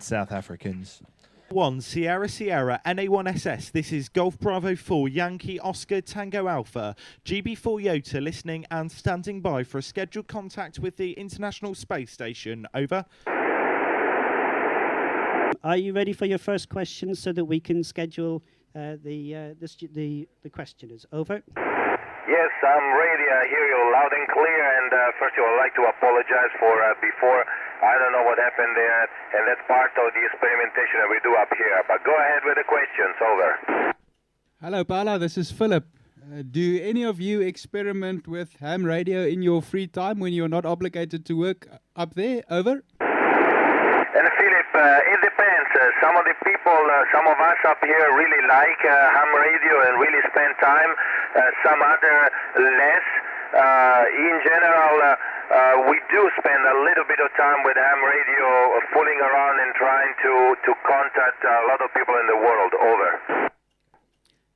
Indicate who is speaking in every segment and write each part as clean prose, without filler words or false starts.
Speaker 1: South Africans.
Speaker 2: 1 Sierra Sierra NA1SS. This is Golf Bravo 4 Yankee Oscar Tango Alpha GB4 YOTA listening and standing by for a scheduled contact with the International Space Station. Over.
Speaker 3: Are you ready for your first question so that we can schedule the questioners? Over.
Speaker 4: Yes, I'm ready. I hear you loud and clear. And first of all, I'd like to apologize for before. I don't know what happened there, and that's part of the experimentation that we do up here. But go ahead with the questions. Over.
Speaker 5: Hello, Paula. This is Philip. Do any of you experiment with ham radio in your free time when you're not obligated to work up there? Over.
Speaker 4: And Philip, it depends. Some of the people, some of us up here really like ham radio and really spend time. Some other less. In general, we do spend a little bit of time with ham radio, fooling around and trying to contact a lot of people in the world. Over.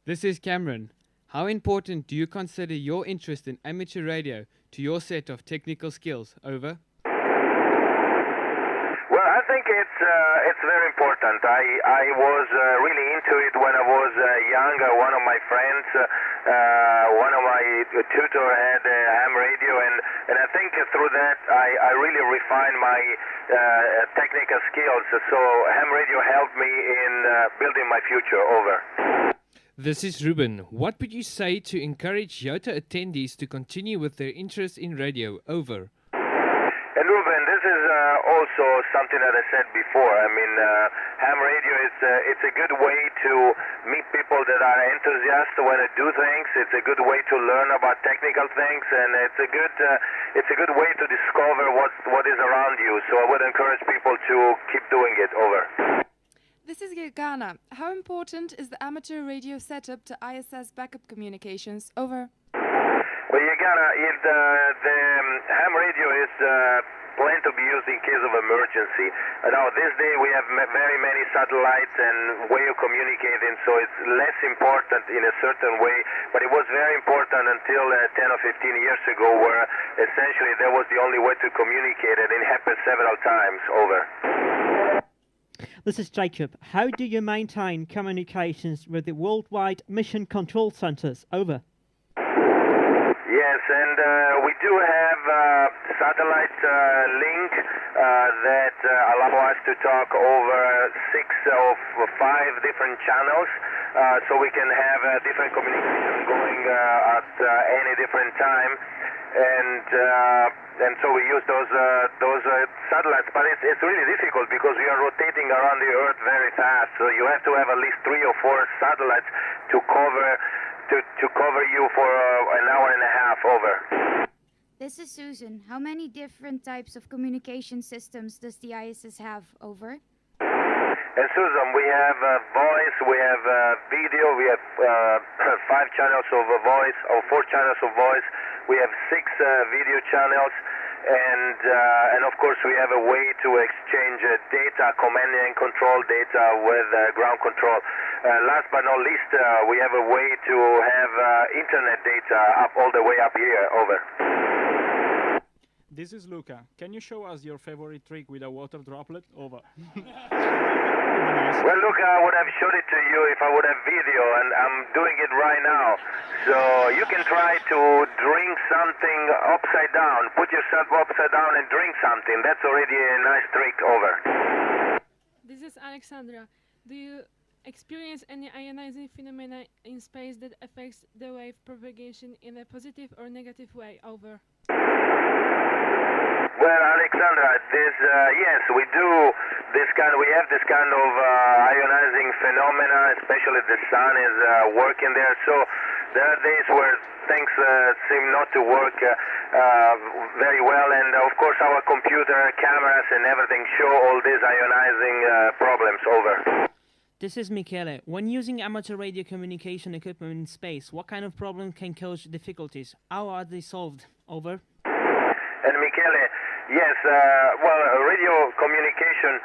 Speaker 6: This is Cameron. How important do you consider your interest in amateur radio to your set of technical skills? Over.
Speaker 4: Well, I think it's very important. I was really into it when I was younger. One of my friends, one of my tutor had a ham radio, and I think through that I really refined my technical skills. So ham radio helped me in building my future. Over.
Speaker 6: This is Ruben. What would you say to encourage YOTA attendees to continue with their interest in radio? Over.
Speaker 4: And Ruben, this is also something that I said before. I mean, ham radio it's a good way to meet people that are enthusiasts when they do things. It's a good way to learn about technical things, and it's a good way to discover what is around you. So I would encourage people to keep doing it. Over.
Speaker 7: This is Gilgana. How important is the amateur radio setup to ISS backup communications? Over.
Speaker 4: Well, the ham radio is planned to be used in case of emergency. Now, this day we have very many satellites and way of communicating, so it's less important in a certain way. But it was very important until 10 or 15 years ago, where essentially that was the only way to communicate, and it happened several times. Over.
Speaker 8: This is Jacob. How do you maintain communications with the worldwide mission control centers? Over.
Speaker 4: Yes, and we do have satellite link that allow us to talk over 6 of 5 different channels, so we can have different communication going at any different time. And so we use those satellites, but it's really difficult because we are rotating around the Earth very fast. So you have to have at least 3 or 4 satellites to cover you for an hour and a half. Over.
Speaker 9: This is Susan. How many different types of communication systems does the ISS have? Over.
Speaker 4: And Susan, we have voice, we have video, we have 5 channels of voice, or 4 channels of voice. We have 6 video channels, and of course we have a way to exchange data, command and control data with ground control. Last but not least, we have a way to have internet data all the way up here. Over.
Speaker 10: This is Luca. Can you show us your favorite trick with a water droplet? Over.
Speaker 4: Well, look, I would have showed it to you if I would have video, and I'm doing it right now. So you can try to drink something upside down. Put yourself upside down and drink something. That's already a nice trick. Over.
Speaker 11: This is Alexandra. Do you experience any ionizing phenomena in space that affects the wave propagation in a positive or negative way? Over.
Speaker 4: Well, Alexandra, yes, we do this kind. We have this kind of ionizing phenomena, especially the sun is working there. So there are days where things seem not to work very well, and of course our computer cameras and everything show all these ionizing problems. Over.
Speaker 8: This is Michele. When using amateur radio communication equipment in space, what kind of problems can cause difficulties? How are they solved? Over.
Speaker 4: And Michele, yes, radio communication,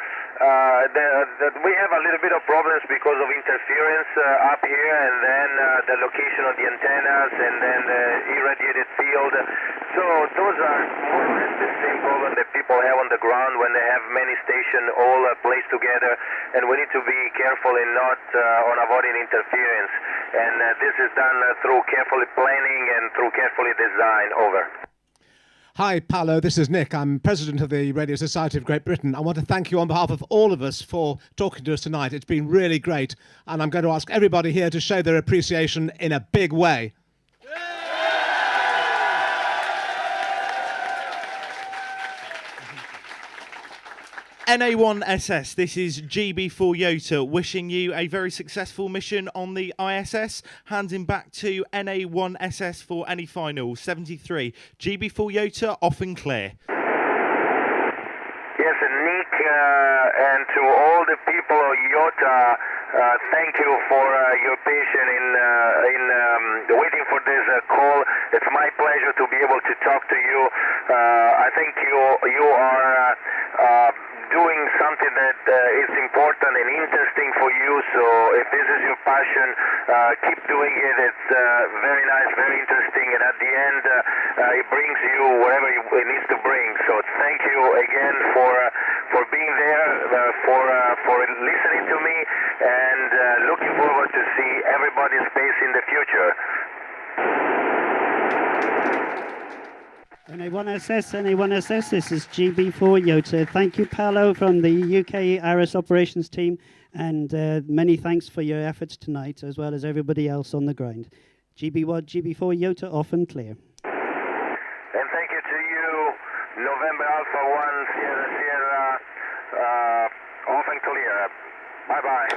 Speaker 4: we have a little bit of problems because of interference up here, and then the location of the antennas, and then the irradiated field. field. So those are more or less the same problem that people have on the ground when they have many stations all placed together, and we need to be careful in not on avoiding interference. And this is done through carefully planning and through carefully design. Over.
Speaker 1: Hi, Paolo. This is Nick. I'm president of the Radio Society of Great Britain. I want to thank you on behalf of all of us for talking to us tonight. It's been really great, and I'm going to ask everybody here to show their appreciation in a big way.
Speaker 2: NA1SS, this is GB4 YOTA wishing you a very successful mission on the ISS, handing back to NA1SS for any final. 73, GB4 YOTA off and clear.
Speaker 4: Yes, and Nick, and to all the people of YOTA, thank you for your patience in waiting for this call. It's my pleasure to be able to talk to you. I think you are doing something that is important and interesting for you, so if this is your passion, keep doing it. It's very nice, very interesting, and at the end it brings you wherever it needs to bring. So thank you again for being there, for listening to me, and looking forward to see everybody in space in the future.
Speaker 3: NA1SS, this is GB4 YOTA. Thank you, Paolo, from the UK IRIS operations team, and many thanks for your efforts tonight, as well as everybody else on the ground. GB4 YOTA off and clear.
Speaker 4: And thank you to you, November Alpha 1 Sierra Sierra, off and clear. Bye-bye.